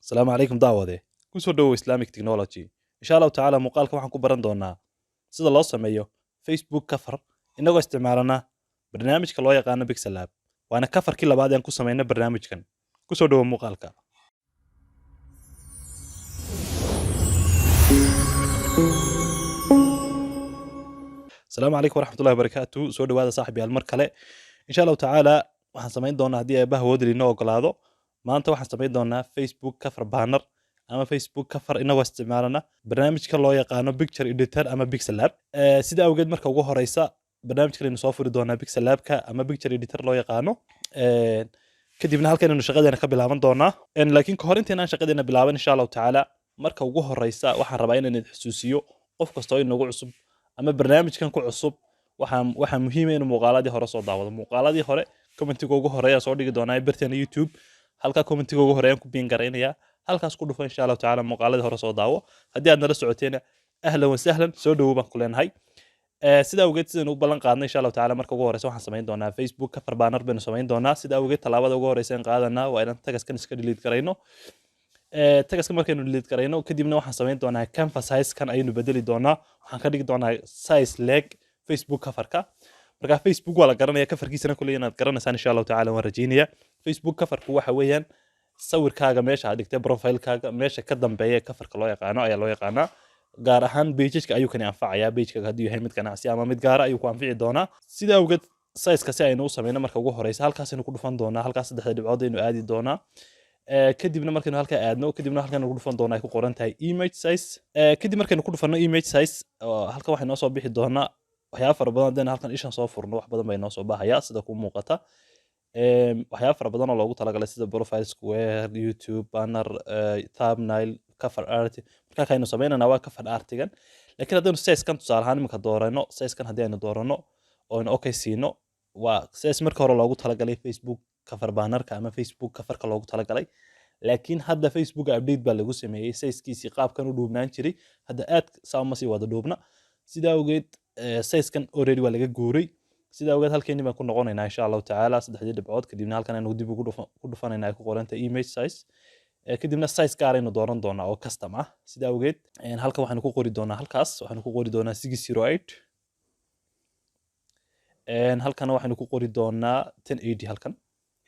Asalaamu calaykum daawade. Ku soo dhowow Islamic Technology. Insha Allah tacaala muuqaalka waxaan ku baran doonaa sida loo sameeyo Facebook cover inagoo isticmaalana barnaamijka loo yaqaano Pixel Lab. Waana coverkii labaad ee aan ku sameeyno barnaamijkan. Ku soo dhowow muuqaalka. Asalaamu calaykum waraxmatullahi wabarakaatuh. Soo dhawaada saaxiibayaal mar kale. Insha Allah tacaala waxaan sameyn doonaa haddii eebbaha woodli inoo ogolaado. Maanta waxaan sameyn doonaa Facebook cover banner ama Facebook cover inagoo isticmaalana barnaamijka loo yaqaano Picture Editor ama Pixel Lab. Sida awgeed marka ugu horeysa barnaamijkan aynu soo furi doonaa Pixel Labka ama Picture Editor loo yaqaano. Kadibna halkan aynu shaqadeena ka bilaaban doonaa. Laakiin ka hor intaynaan shaqadeena bilaaban insha Allah tacaala marka ugu horeysa waxaan rabaa inaan idin xusuusiyo qof kasta oo inagu cusub ama barnaamijkan ku cusub waxaa muhiim ah in muuqaaladii hore soo daawado. Muuqaaladii hore commentiga ugu horeeya soo dhigi doonaa barteena YouTube. Halka commentiga ugu horeeyaan ku biin garaynaya. Halkaas ku dhufan insha Allah tacaala muuqaaladii hore soo daawo. Haddii aad nala socoteena ahlan wa sahlan soo dhawow baan ku leenahay. Sida awgeed sidaan u ballan qaadnay insha Allah tacaala marka ugu horeysa waxaan sameyn doonaa Facebook cover banner baynu sameyn doonaa. Sida awgeed talaabada ugu horeysa aan qaadanaa waa inaan tagaskan iska delete garayno. Tagaska markaynu delete garayno kadibna waxaan sameyn doonaa canvas size kan aynu bedeli doonaa. Waxaan ka dhigi doonaa size leg Facebook coverka. Marka Facebook waa la garanaya coverkiisana kulay inaad garanaysaan insha Allah tacaala waan rajeynaya. Facebook coverku waxa weeyaan sawirkaaga meesha aad dhigtay profile-kaaga meesha ka dambeeya coverka loo yaqaano ayaa loo yaqaanaa. Gaar ahaan page-ka ayuu kan anfacayaa. Page-ka haddii yahay mid ganacsi ama mid gaar ah ayuu ku anfici doonaa. Sida awgeed size-ka si aynu u sameyno marka ugu horeysa halkaas aynu ku dhufan doonaa. Halkaas saddexda dhibcood aynu aadi doonaa. Kadibna markaynu halka aadno kadibna halkan ku dhufan doonaa ay ku qoran tahay image size. Kadib markaynu ku dhufano image size halka waxay noo soo bixi doonaa waxyaabo fara badan hadaan halkan ishan soo furno wax badan bay noo soo baxaya sida ku muuqata. Waxyaabo fara badan oo loogu talagalay sida profile square, YouTube banner, thumbnail, cover art. Marka aynu sameynana waa cover artigan. Laakiin haddii size kan tusaale ahaan imika doorano size kan haddii aynu doorano oo aynu okay siino waa size marka hore loogu talagalay Facebook cover bannerka ama Facebook coverka loogu talagalay. Laakiin hadda Facebook update baa lagu sameeyay size-kiisii qaabkan u dhuubnaan jiray. Hadda aad saama sii wada dhuubna. Sida awgeed size-kan already waa laga guuray. Sida awgeed halkeenii baan ku noqonaynaa insha Allah tacaala saddexdii dhibcood kadibna halkan aynu dib ugu dhufanaynaa ay ku qoran tahay image size. Kadibna size gaar aynu dooran doonaa oo custom ah. Sida awgeed halkan waxaanu ku qori doonaa halkaas waxaanu ku qori doonaa 608. Halkan waxaanu ku qori doonaa 1080 halkan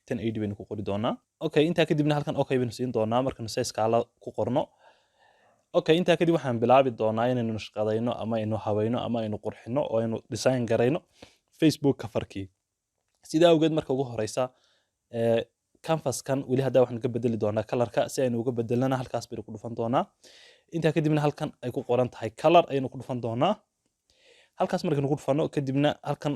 1080 baynu ku qori doonaa. Okay intaa kadibna halkan okay baynu siin doonaa markanu size-ka la ku qorno. Okay intaa kadib waxaan bilaabi doonaa inaynu shaqadayno ama aynu habayno ama aynu qurxino oo aynu design garayno Facebook coverkii. Sida awgeed marka ugu horeysa canvas-kan weli hadda waxaan ka bedeli doonaa color-ka si aynu uga bedelana halkaas baynu ku dhufan doonaa. Intaa kadibna halkan ay ku qoran tahay color aynu ku dhufan doonaa. Halkaas markaynu ku dhufano kadibna halkan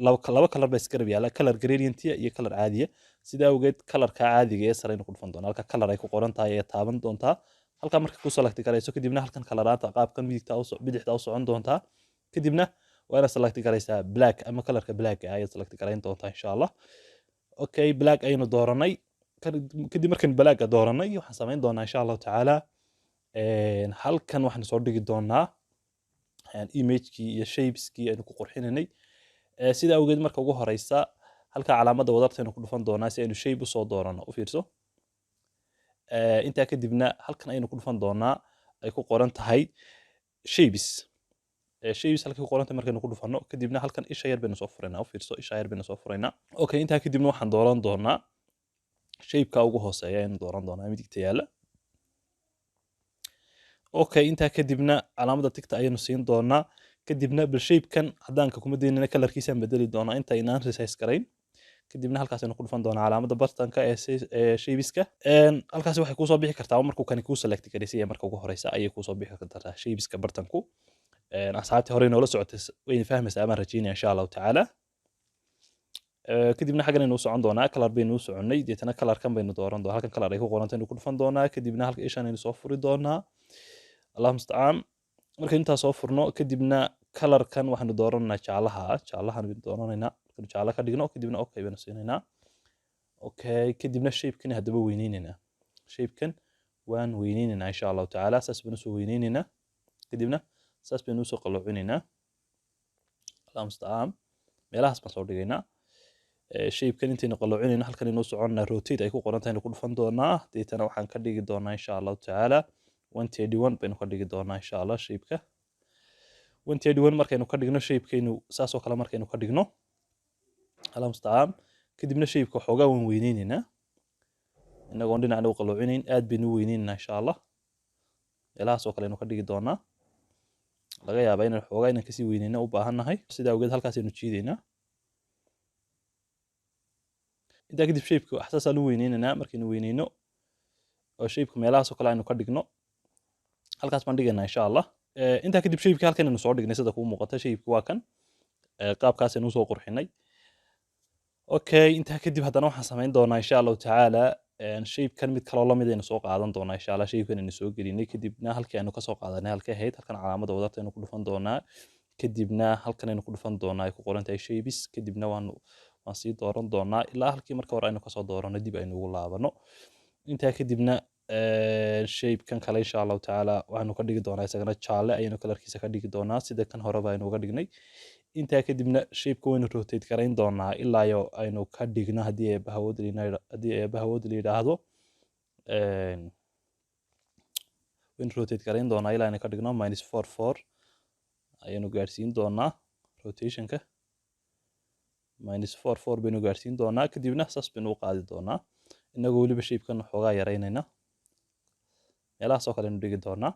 laba color baa iska yaala color gradient iyo color caadiya. Sida awgeed color-ka caadiga ee sare aynu ku dhufan doonaa. Halka color ay ku qoran tahay ee taaban doontaa. Halka marka ku select garayso kadibna halkan color-aanta qaabkan bidixda u socon doontaa. Kadibna waa select garaysaa black ama color-ka black ah ayaad select garayn doontaa insha Allah. Okay black aynu dooranay. Kadib markaan black dooranay waxaan sameyn doonaa insha Allah tacaala halkan waxaan soo dhigi doonaa image-kii iyo shapes-kii aynu ku qurxinanay. Sida awgeed marka ugu horeysa halka calaamadda wadarta aynu ku dhufan doonaa si aynu shape u soo doorano u fiirso. Intaa kadibna halkan aynu ku dhufan doonaa ay ku qoran tahay shapes. Shapes halka ku qoran tahay markaynu ku dhufano kadibna halkan isha yar baynu soo furaynaa u fiirso isha yar baynu soo furaynaa. Okay intaa kadibna waxaan dooran doonaa shape-ka ugu hooseeya aynu dooran doonaa midigta yaala. Okay intaa kadibna calaamadda tigta ayaynu siin doonaa. Kadibna bal shape-kan haddaanka kuma daynana color-kiisa aan bedeli doonaa inta inaan resize garayn. Kadibna halkaas aynu ku dhufan doonaa calaamadda bartanka ee shapeska. Halkaas waxay ku soo bixi kartaa markuu kan ku select gareysay marka ugu horeysa ayay ku soo bixi kartaa shapeska bartanku. Asxaabtii hore inoo la socotay way fahmaysaa ama rajeynaya insha Allah tacaala. Kadibna xagan aynu socon doonaa color baynu soconay deetana color-kan baynu dooran doonaa halkan color ay ku qoran tahay ku dhufan doonaa kadibna halka ishaan aynu soo furi doonaa. Allah musta'an. Marka inta soo furno kadibna color-kan waxaanu dooranaa jaalaha baynu dooranaynaa. Marka jaala ka dhigno kadibna okay baynu siinaynaa. Okay kadibna shape-kan hadaba weyneynayna. Shape-kan waan weyneynayna insha Allah tacaala saas baynu soo weyneynayna. Kadibna saas baynu soo qaloocinayna. Allah musta'an. Meelahaas baan soo dhigaynaa. shape-kan intaynu qaloocinayno halkan inuu soconnaa rotate ay ku qoran tahay ku dhufan doonaa deetana waxaan ka dhigi doonaa insha allahu tacaala 131 baynu ka dhigi doonaa insha allah shape-ka 131 markaynu ka dhigno shape-kaynu saasoo kale markaynu ka dhigno allah mustacaan kadibna shape-ka waxoogaa waan weyneynayna inagoon dhinacna u qaloocinayn aad baynu u weyneynayna insha allah meelahaasoo kale aynu ka dhigi doonaa laga yaabaa inaan waxoogaa inaan kasii weyneyna u baahannahay sidaa awgeed halkaasaynu jiidaynaa intaa kadib shape-ka axsaasaan u weyneynanaa markaynu weyneyno oo shape-ka meelahaasoo kale aynu ka dhigno halkaas baan dhigaynaa insha allah intaa kadib shape-ka halkan aynu soo dhignay sida kuu muuqata shape-ka waa kan qaabkaas aynu usoo qurxinay okay intaa kadib haddana waxaan samayn doonaa insha allahu tacaala shape-kan mid kaloo lamid aynu soo qaadan doonaa insha allah shape-kan aynu soo gelinay kadibna halkii aynu kasoo qaadanay halkay ahayd halkan calaamada wadarta aynu ku dhufan doonaa kadibna halkan aynu ku dhufan doonaa ay ku qoran tahay shapes kadibna waan sii dooran doonaa ilaa halkii marka hore aynu kasoo doorano dib aynu ugu laabano intaa kadibna shape-kan kale insha allahu tacaala waxaanu ka dhigi doonaa isagana jaalle ayaynu kalarkiisa ka dhigi doonaa sida kan horeba aynu uga dhignay intaa kadibna shape-ka waynu rotate garayn doonaa ilaa yo aynu ka dhigno haddii eebbahawood la yidhaahdo waynu rotate garayn doonaa ilaa aynu ka dhigno -44 ayaynu gaarsiin doonaa rotationka -44 baynu gaarsiin doonaa kadibna saas baynu u qaadi doonaa inagoo weliba shape-kan waxoogaa yaraynayna meelahaasoo kale aynu dhigi doonaa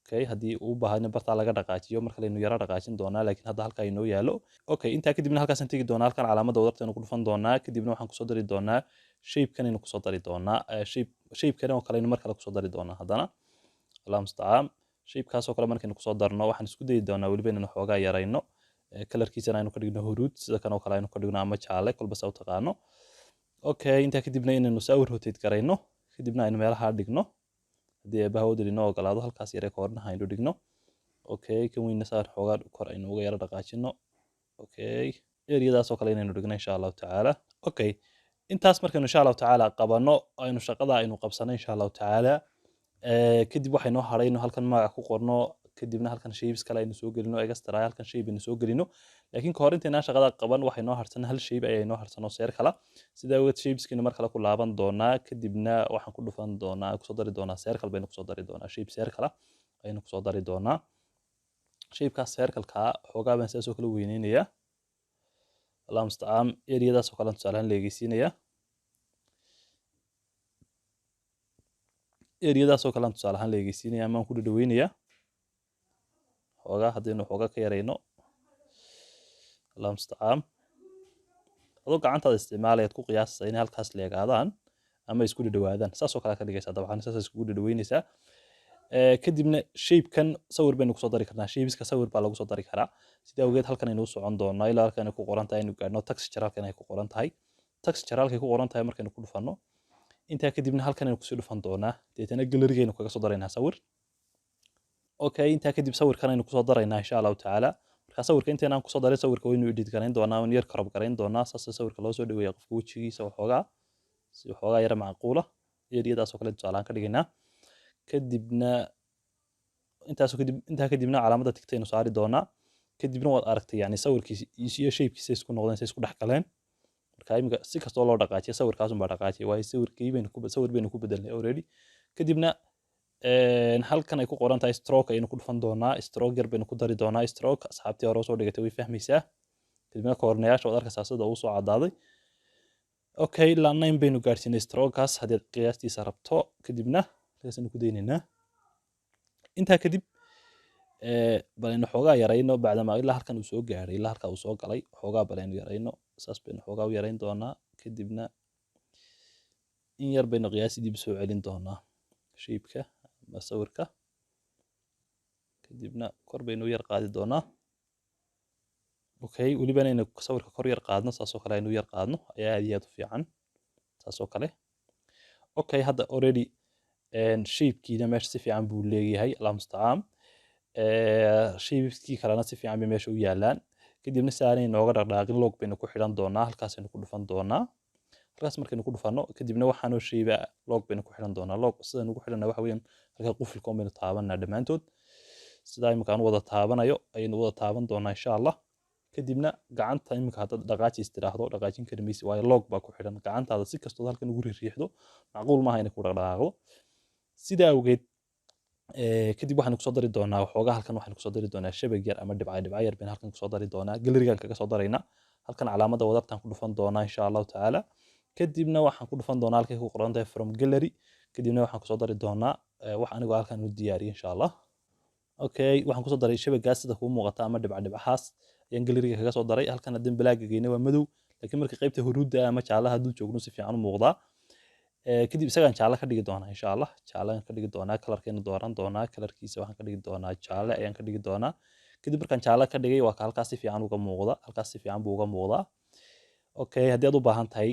okay haddii uu baahayna bartaa laga dhaqaajiyo mar kale aynu yara dhaqaajin doonaa laakiin hadda halkaa inoo yaalo okay intaa kadibna halkaasaan tegi doonaa halkan calaamada wadarta aynu ku dhufan doonaa kadibna waxaan kusoo dari doonaa shape-kan aynu kusoo dari doonaa shape-kan oo kale aynu mar kale kusoo dari doonaa haddana allah mustacaan shape-kaasoo kale markaynu kusoo darno waxaan isku dayi doonaa weliba inaynu waxoogaa yarayno kalarkiisana aynu ka dhigno huruud sida kan oo kale aynu ka dhigno ama jaalle kolba saa u taqaano okay intaa kadibna inaynu saa u rotate garayno kadibna aynu meelaha dhigno haddii eebbahawood inoo ogolaado halkaas yare koornaha aynu dhigno okay kan weyna saa xoogaa kor aynu uga yara dhaqaajino okay eriyadaasoo kale inaynu dhigno insha allahu tacaala okay intaas markaynu insha allahu tacaala qabano aynu shaqada aynu qabsano insha allahu tacaala kadib waxaynoo hadhay inuu halkan magac ku qorno kadibna halkan shapes kale aynu soo gelino extra halkan shape aynu soo gelino laakiin ka hor intaynaan shaqada qaban waxaynoo harsan hal shape ayaa inoo harsanoo seer kala sidaa awgeed shapeskaynu mar kale ku laaban doonaa kadibna waxaan ku dhufan doonaa kusoo dari doonaa circle baynu kusoo dari doonaa shape circle ayaynu kusoo dari doonaa shapekaas circle-ka xoogaa baan sidaasoo kale weyneynayaa allah mustacaan eriyadaasoo kale tusaalahaan leegeysiinayaa eriyadaasoo kale tusaale ahaan leegeysiinaya amaan ku dhadhaweynayaa xoogaa haddaynu xoogaa ka yarayno allah mustacaan adoo gacantaada isticmaalayaad ku qiyaasaysa inay halkaas leegaadaan ama isku dhadhawaadaan saasoo kale ka dhigaysaa dabcan saas iskugu dhadhaweynaysaa kadibna shape-kan sawir baynu kusoo dari karnaa shapeska sawir baa lagu soo dari karaa sidaa awgeed halkan aynu u socon doonaa ilaa halkan ay ku qoran tahay aynu gaadhno texture halkan ay ku qoran tahay texture halkay ku qoran tahay markaynu ku dhufanno intaa kadibna halkan aynu kusii dhufan doonaa deetana galerigaynu kaga soo daraynaa sawir okay intaa kadib sawirkan aynu kusoo daraynaa insha allahu tacaala marka sawirka intaynaan kusoo daray sawirka waynu edit garayn doonaa waynu yar crop garayn doonaa saas sawirka loo soo dhaweeya qofka wejigiisa waxoogaa si waxoogaa yara macquula eriyadaasoo kale tusaalaan ka dhigaynaa kadibna intaa kadibna calaamada tigta aynu saari doonaa kadibna waad aragtay yani sawirkiisa iyo shapekiisa isku noqdeen say isku dhex galeen marka imika si kastoo loo dhaqaajiya sawirkaasun baa dhaqaajiya waayo sawir baynu ku bedelnay already kadibna halkan ay ku qoran tahay stroke ayaynu ku dhufan doonaa stroke yar baynu ku dari doonaa stroke asxaabtii hore soo dhigatay way fahmaysaa kadibna koornayaasha waad arkaysaa sida uu soo cadaaday okay ilaa 9 baynu gaarsiinay strokekaas haddii qiyaastiisa rabto kadibna halkaasaynu ku daynaynaa intaa kadib balaynu xoogaa yarayno bacdama ilaa halkan uu soo gaaray ilaa halkaa uu soo galay xoogaa balaynu yarayno saas baynu xoogaa u yarayn doonaa kadibna in yar baynu qiyaasi dib soo celin doonaa shape-ka ama sawirka kadibna kor baynu u yar qaadi doonaa okay weliba inaynu sawirka kor yar qaadno saasoo kale aynu yar qaadno ayaa aad iyo aad u fiican saasoo kale okay hadda already shapekiina meesha si fiican buu leeyahay allah mustacaan shapeskii kalena si fiican bay meesha u yaalaan kadibna si aanay nooga dhaqdhaaqin log baynu ku xidhan doonaa halkaasaynu ku dhufan doonaa halkaas markaynu ku dhufanno kadibna waxaanoo shayba log baynu ku xidhan doonaa log sidaynu ugu xidhanaa waxa weeyaan halkaa qufilka un baynu taabanaa dhammaantood sidaa imika aan wada taabanayo ayaynu wada taaban doonaa insha allah kadibna gacanta iminka haddaad dhaqaajiis tiraahdo dhaqaajin kari maysi waayo log baa ku xidhan gacantaada si kastood halkan ugu riixdo macquul maaha inay ku dhaqdhaqaaqdo sidaa awgeed kadib waxaan kusoo dari doonaa waxoogaa halkan waxaan kusoo dari doonaa shabag yar ama dhibca yar baan halkan kusoo dari doonaa galerigan kaga soo daraynaa halkan calaamada wadartaan ku dhufan doonaa insha allahu tacaala kadibna waxaan ku dhufan doonaa halkay ku qoran tahay from gallery kadibna waxaan kusoo dari doonaa wax anigoo halkan u diyaariyay insha allah okay waxaan kusoo daray shabagaas sida kuu muuqata ama dhibcahaas ayaan galeriga kaga soo daray halkan haddii balaaga geynay waa madow laakiin marka qaybta huruudda ama jaalaha hadduu joogno si fiican u muuqdaa kadib isagaan jaale ka dhigi doonaa insha allah jaale ayaan ka dhigi doonaa kalarkeena dooran doonaa kalarkiisa waxaan ka dhigi doonaa jaale ayaan ka dhigi doonaa kadib markaan jaale ka dhigay waa ka halkaas si fiican uga muuqda halkaas si fiican buu uga muuqdaa okay haddii aad u baahan tahay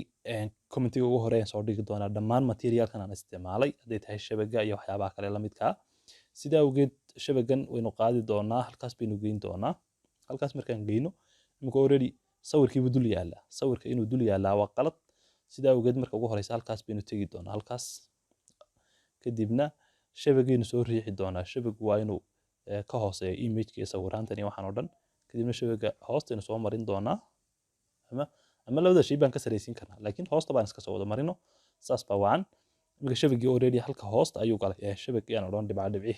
commentiga ugu hore ayaan soo dhigi doonaa dhammaan materialkan aan isticmaalay hadday tahay shabaga iyo waxyaabaha kale la midka sidaa awgeed shabagan waynu qaadi doonaa halkaas baynu geyn doonaa halkaas markaan geyno imika already sawirkiibu dul yaallaa sawirka inuu dul yaallaa waa qalad sidaa awgeed marka ugu horeysa halkaas baynu tegi doonaa halkaas kadibna shabagaynu soo riixi doonaa shabagu waa inuu ka hooseeyo imageka iyo sawiraantan iyo waxaan oo dhan kadibna shabaga hoostaynu soo marin doonaa ama labada shay baan ka saraysiin karnaa laakiin hoosta baan iska soo wada marino saas baa wacan imika shabagii already halka hoosta ayuu galay shabag yaan odhan dhibci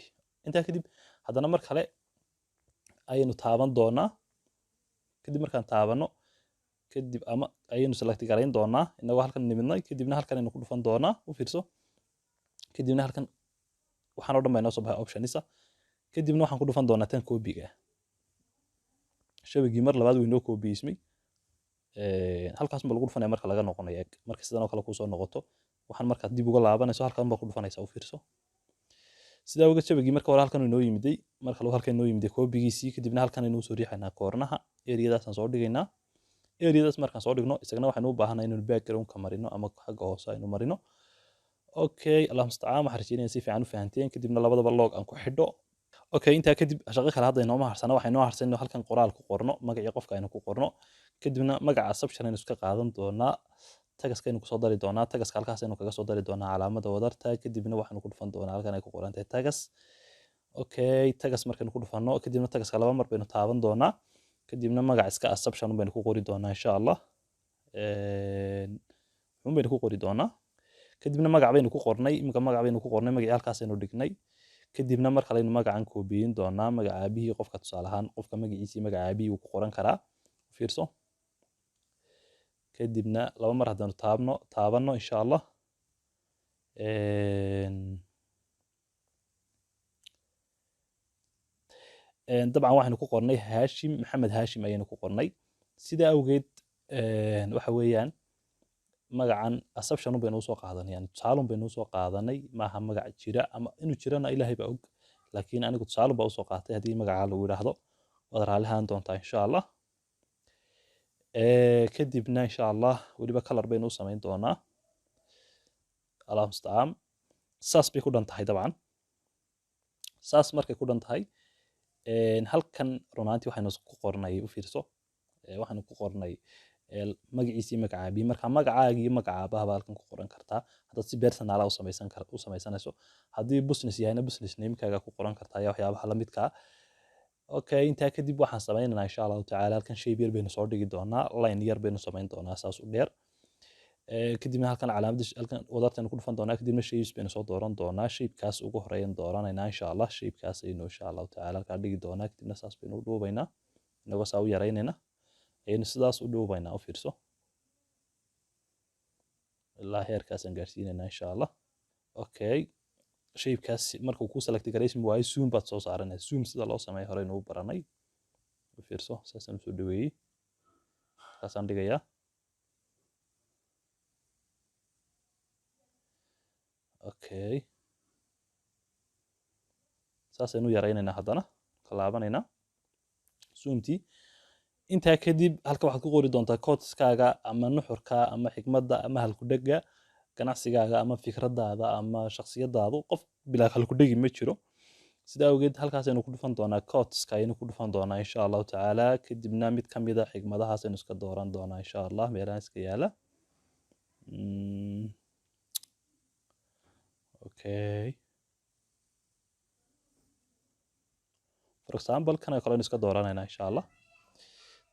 intaa kadib haddana mar kale ayaynu taaban doonaa kadib markaan taabano kadib ama ayaynu select garayn doonaa inagoo halkan nimidnay kadibna halkan aynu ku dhufan doonaa u fiirso kadibna halkan waxaan oo dhan baa inoo soo baxay optionisa kadibna waxaan ku dhufan doonaa tan koobiga shabagii mar labaad wuu inoo koobiyeysmay halkaas ma lagu dhufanaya marka laga noqonayo marka sidan oo kale kusoo noqoto waxaan markaad dib uga laabanayso halkan baa ku dhufanaysaa u fiirso sidaa uga shabagii marka hore halkan inoo yimiday marka lagu halkan inoo yimiday koobigiisii kadibna halkan aynu soo riixaynaa koornaha eriyadaasaan soo dhigaynaa eriyadaas markaan soo dhigno isagana waxaynu u baahanahay inaynu backgroundka marino ama xagga hoose aynu marino okay allah mustacaan waxaan rajeynaya si fiican u fahanteen kadibna labadaba log aan ku xidho okay intaa kadib shaqo kale hadda inooma harsana waxay noo harsan inuu halkan qoraal ku qorno magacii qofka aynu ku qorno kadibna magaca subshan aynu iska qaadan doonaa tagaska aynu kusoo dari doonaa tagaska halkaas aynu kaga soo dari doonaa calaamada wadarta kadibna waxaanu ku dhufan doonaa halkan ay ku qoran tahay tagas okay tagas markaynu ku dhufanno kadibna tagaska laba mar baynu taaban doonaa kadibna magac iska assumption baynu ku qori doonaa insha allah baynu ku qori doonaa kadibna magac baynu ku qornay imika magac baynu ku qornay magacii halkaas aynu dhignay kadibna mar kale aynu magacan koobiyin doonaa magaca aabihii qofka tusaale ahaan qofka magaciisii magaca aabihii uu ku qoran karaa fiirso kadibna laba mar haddaanu taabanno insha allah dabcan waxaynu ku qornay haashim maxamed haashim ayaynu ku qornay sidaa awgeed waxa weeyaan magacan assumption baynu usoo qaadanay yani tusaalun baynu usoo qaadanay maaha magac jira ama inuu jirana ilaahay baa og laakiin anigu tusaalun baa usoo qaatay haddii magaca lagu yidhaahdo waad raalihaan doontaa insha allah kadibna insha allah weliba color baynu u samayn doonaa allah mustacaan saas bay ku dhan tahay dabcan saas markay ku dhan tahay halkan runaantii waxaynu ku qornay u fiirso waxaynu ku qornay magaciisii magacaabii marka magacaagii magacaabaha baa halkan ku qoran kartaa haddaad si personala u samaysanayso haddii business yahayna business namekaaga ku qoran kartaa iyo waxyaabaha la midkaa okay intaa kadib waxaan samaynaynaa insha allahu tacaala halkan shape yar baynu soo dhigi doonaa line yar baynu samayn doonaa saas u dheer kadibna halkan calaamada halkan wadartaynu ku dhufan doonaa kadibna shapes baynu soo dooran doonaa shapekaas ugu horeeyan dooranaynaa insha allah shapekaas aynu insha allahu tacaala halkaa dhigi doonaa kadibna saas baynu u dhuubaynaa inagoo saa u yaraynayna ayaynu sidaas u dhuubaynaa u fiirso ilaa heerkaasaan gaarsiinaynaa insha allah okay shapekaas markuu ku select garaysmi waayo zoom baad soo saaranaya zoom sida loo sameeyo horeynu u baranay u fiirso saasaan usoo dhaweeyey halkaasaan dhigayaa okay saasaynu yaraynaynaa haddana ka laabanaynaa zoomtii intaa kadib halka waxaad ku qori doontaa codeskaga ama nuxurka ama xikmadda ama halkudhega ganacsigaaga ama fikradaada ama shakhsiyadaadu qof bilaa halkudhegi ma jiro sidaa awgeed halkaas aynu ku dhufan doonaa codeska ayaynu ku dhufan doonaa insha allahu tacaala kadibna mid ka mid a xikmadahaas aynu iska dooran doonaa insha allah meelahan iska yaala okay for example kan kale aynu iska dooranaynaa insha allah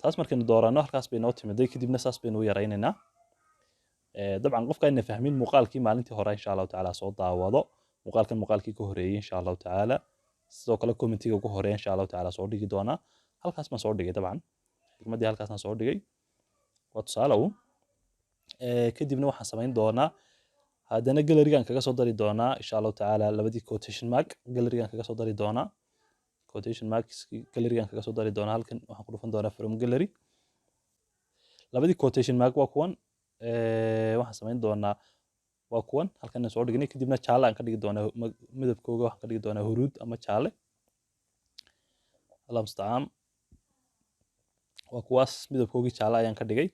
taas markaynu doorano halkaas bay noo timiday kadibna saas baynu u yaraynaynaa dabcan qofka ayna fahmin muuqaalkii maalintii hore insha allahu tacaala soo daawado muuqaalkii ka horeeyey insha allahu tacaala sidoo kale commentiga ugu horeeya insha allahu tacaala soo dhigi doonaa halkaas baan soo dhigay dabcan xigmaddii halkaasaan soo dhigay waa tusaale uun kadibna waxaan samayn doonaa haddana galerigan kaga soo dari doonaa insha allahu tacaala labadii quotation mark galerigan kaga soo dari doonaa quotation marks galerigan kaga soo dari doonaa halkan waxaan ku dhufan doonaa from gallery labadii quotation mark waa kuwan waxaan samayn doonaa waa kuwan halkan soo dhignay kadibna jaale aan ka dhigi doonaa midabkooga waxaan ka dhigi doonaa huruud ama jaale allah mustacaan waa kuwaas midabkoogii jaale ayaan ka dhigay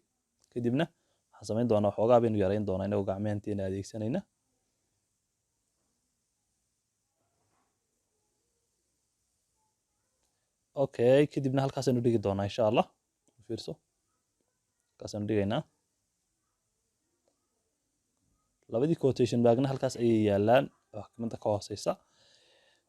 kadibna waxaan samayn doonaa waxoogaa baynu yarayn doonaa inagoo gacmehenteena adeegsanayna okay kadibna halkaasaynu dhigi doonaa insha allah fiirso halkaasaynu dhigaynaa labadii quotation markna halkaas ayay yaalaan xigmadda ka hooseysa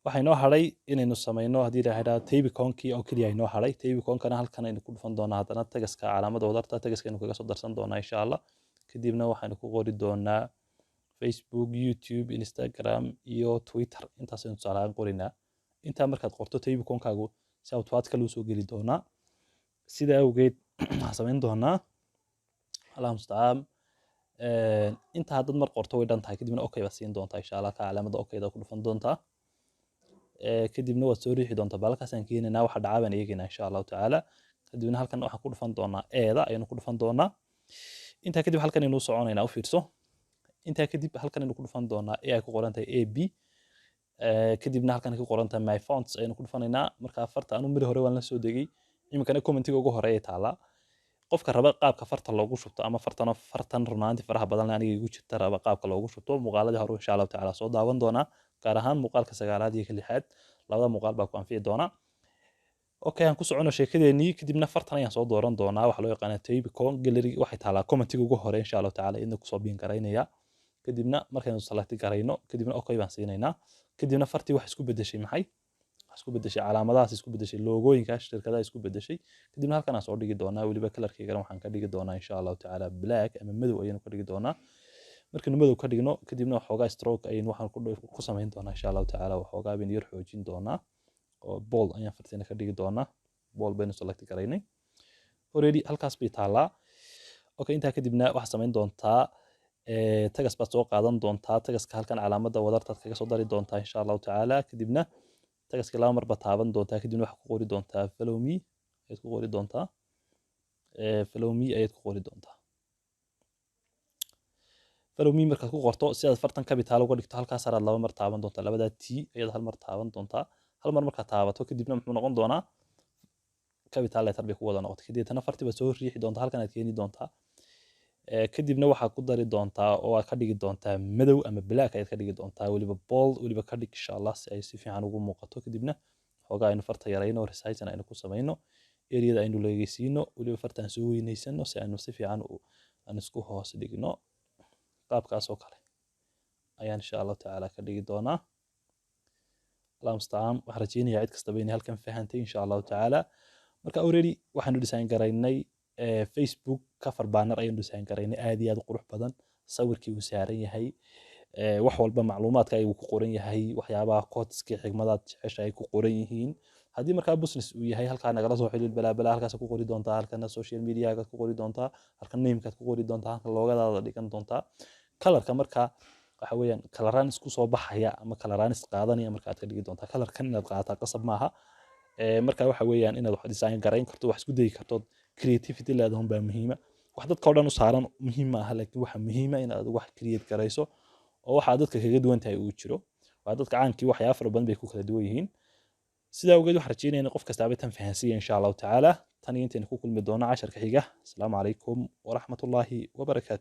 waxaa inoo hadhay inaynu samayno haddii la yidhahdaa tabiconkii oo keliya inoo hadhay tabiconkana halkan aynu ku dhufan doonaa haddana tagaska calaamada wadarta tagaska aynu kaga soo darsan doonaa insha allah kadibna waxaynu ku qori doonaa facebook youtube instagram iyo twitter intaasaynu tusaalahaan qorinaa intaa markaad qorto tabiconkaagu si automatically usoo geli doonaa sida awgeed waxaan samayn doonaa allah mustacaan inta haddad mar qorto way dhan tahay kadibna okay baad siin doontaa insha allah ka calaamada okayda ku dhufan doontaa kadibna waad soo riixi doontaa balkaasaan keenaynaa waxa dhacaa baan eegaynaa insha allahu tacaala kadibna halkan waxaan ku dhufan doonaa eeda ayaynu ku dhufan doonaa intaa kadib halkan aynu soconaynaa u fiirso intaa kadib halkan aynu ku dhufan doonaa ee ay ku qoran tahay ab kadibna halkan ay ku qoran tahay my fonts ayaynu ku dhufanaynaa marka farta anu miri hore waan la soo degay iminkana commentiga ugu horeeyay taalaa qofka raba qaabka farta loogu shubto ama fartan runaantii faraha badan aniga igu jirta raba qaabka loogu shubto muuqaaladii hore insha allahu tacaala soo daawan doonaa gaar ahaan muuqaalka 9aad iyo 6aad labada muuqaal baa ku anfici doona okay aan ku socono sheekadeenii kadibna fartan ayaan soo dooran doonaa waxa loo yaqaan tabicon gallery waxay taalaa commentiga ugu hore insha allahu tacaala idin ku soo biin karaynaya kadibna markaynu select garayno kadibna okay baan siinaynaa kadibna fartii wax isku bedeshay maxay isku bedeshay calaamadahaas isku bedeshay loogooyinka shirkadaha isku bedeshay kadibna halkan aan soo dhigi doonaa waliba kalarkayga waxaan ka dhigi doonaa insha allahu tacaala black ama madow ayaynu ka dhigi doonaa markaynu madow ka dhigno kadibna waxoogaa stroke ayaynu waxaan ku samayn doonaa insha allahu tacaala waxoogaa baynu yar xoojin doonaa oo bold ayaan fartiina ka dhigi doonaa bold baynu select garaynay already halkaas bay taalaa okay intaa kadibna waxaad samayn doontaa tagas baad soo qaadan doontaa tagaska halkan calaamada wadartaad kaga soo dari doontaa insha allahu tacaala kadibna tagaska laba mar baad taaban doontaa kadibna waxaad ku qori doontaa follow me ayaad ku qori doontaa follow me ayaad ku qori doontaa follow me markaad ku qorto si aad fartan capital uga dhigto halkaas araad laba mar taaban doontaa labadaa t ayaad hal mar taaban doontaa hal mar markaad taabato kadibna muxuu noqon doonaa capital letter bay ku wada noqotay kadibna fartii baad soo riixi doontaa halkan aad keeni doontaa kadibna waxaad ku dari doontaa oo aad ka dhigi doontaa madow ama black ayaad ka dhigi doontaa waliba bold waliba ka dhig insha allah si ay si fiican ugu muuqato kadibna xoogaa aynu farta yarayno resize aynu ku samayno eriyada aynu leegaysiino waliba farta aan soo weynaysano si aynu si fiican aan isku hoos dhigno qaabkaas oo kale ayaan insha allahu tacaala ka dhigi doonaa allah mustacaan waxaan rajeynayaa cid kastaba inay halkan fahantay insha allahu tacaala marka already waxaanu design garaynay facebook cover banner ayaynu design garaynay aad iyo aad u qurux badan sawirkii uu saaran yahay wax walba macluumaadka ay ku qoran yahay waxyaabaha quoteska xigmadaad jecesha ay ku qoran yihiin haddii markaa business uu yahay halkaa nagala soo xiriir balaa halkaas ku qori doontaa halkana social media ka ku qori doontaa halkan name-ka ku qori doontaa halkan loogadaada dhigan doontaa colorka markaa waxa weeyaan kalaraan isku soo baxaya ama kalaraan is qaadanaya marka aad ka dhigi doontaa kalarkan inaad qaadataa qasab maaha marka waxa weeyaan inaad wax design garayn karto wax isku dayi karto creativity leedahay baa muhiima wax dadka oo dhan u saaran muhiim maaha laakiin waxa muhiima inaad wax create garayso oo waxa dadka kaga duwan tahay uu jiro waa dadka caankii waxyaabo fara badan bay ku kala duwan yihiin sidaa awgeed waxaan rajeynayaa in qof kastaaba tan fahansiiya insha allahu tacaala tan iyo intaynu ku kulmi doono casharka xiga asalaamu calaykum waraxmatullaahi wabarakaatu